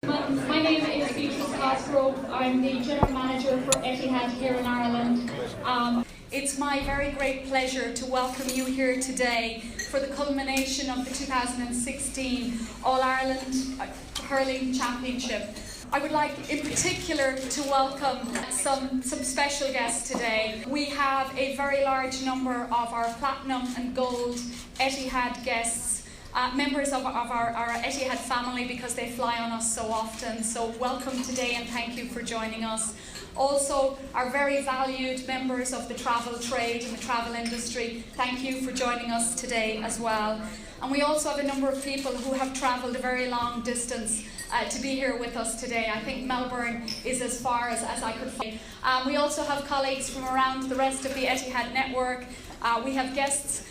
My name is Beatrice Cosgrove. I'm the General Manager for Etihad here in Ireland. It's my very great pleasure to welcome you here today for the culmination of the 2016 All-Ireland Hurling Championship. I would like in particular to welcome some special guests today. We have a very large number of our platinum and gold Etihad guests, members of our Etihad family, because they fly on us so often. So welcome today and thank you for joining us. Also, our very valued members of the travel trade and the travel industry, thank you for joining us today as well. And we also have a number of people who have travelled a very long distance to be here with us today. I think Melbourne is as far as I could find. We also have colleagues from around the rest of the Etihad network. We have guests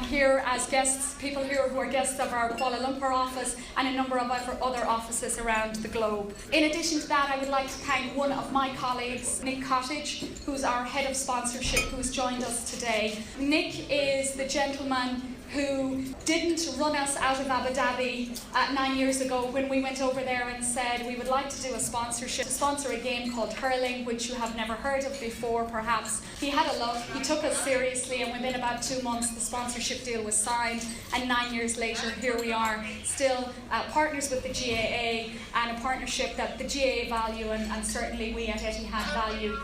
here as guests, people here who are guests of our Kuala Lumpur office and a number of other offices around the globe. In addition to that, I would like to thank one of my colleagues, Nick Cottage, who's our head of sponsorship, who's joined us today. Nick is the gentleman who didn't run us out of Abu Dhabi 9 years ago when we went over there and said we would like to do a sponsorship, to sponsor a game called hurling, which you have never heard of before perhaps. He had a look, he took us seriously, and within about 2 months the sponsorship deal was signed, and 9 years later here we are, still partners with the GAA, and a partnership that the GAA value and certainly we at Etihad value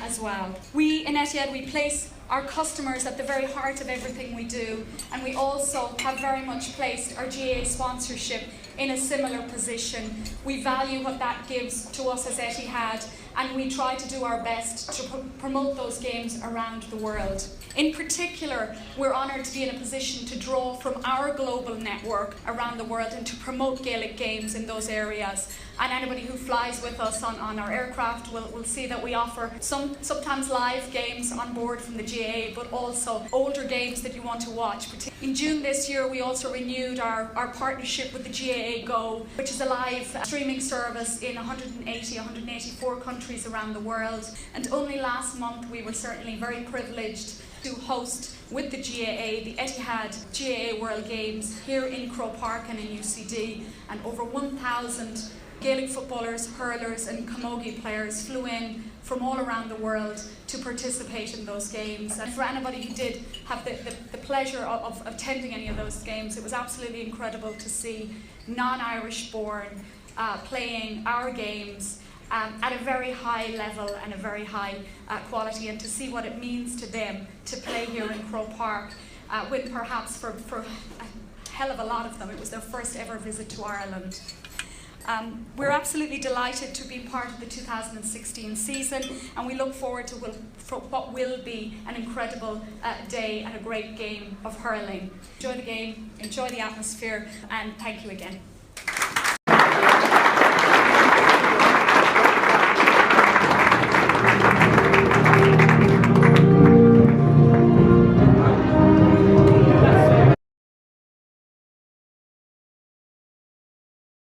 as well. We in Etihad, we place our customers at the very heart of everything we do, and we also have very much placed our GAA sponsorship in a similar position. We value what that gives to us as Etihad, and we try to do our best to promote those games around the world. In particular, we're honoured to be in a position to draw from our global network around the world and to promote Gaelic games in those areas. And anybody who flies with us on our aircraft will see that we offer sometimes live games on board from the GAA, but also older games that you want to watch. In June this year, we also renewed our partnership with the GAA Go, which is a live streaming service in 184 countries around the world. And only last month, we were certainly very privileged to host with the GAA, the Etihad GAA World Games here in Croke Park and in UCD, and over 1,000 Gaelic footballers, hurlers and camogie players flew in from all around the world to participate in those games. And for anybody who did have the pleasure of attending any of those games, it was absolutely incredible to see non-Irish born playing our games at a very high level and a very high quality, and to see what it means to them to play here in Croke Park, when perhaps for a hell of a lot of them it was their first ever visit to Ireland. We're absolutely delighted to be part of the 2016 season, and we look forward to what will be an incredible day and a great game of hurling. Enjoy the game, enjoy the atmosphere, and thank you again.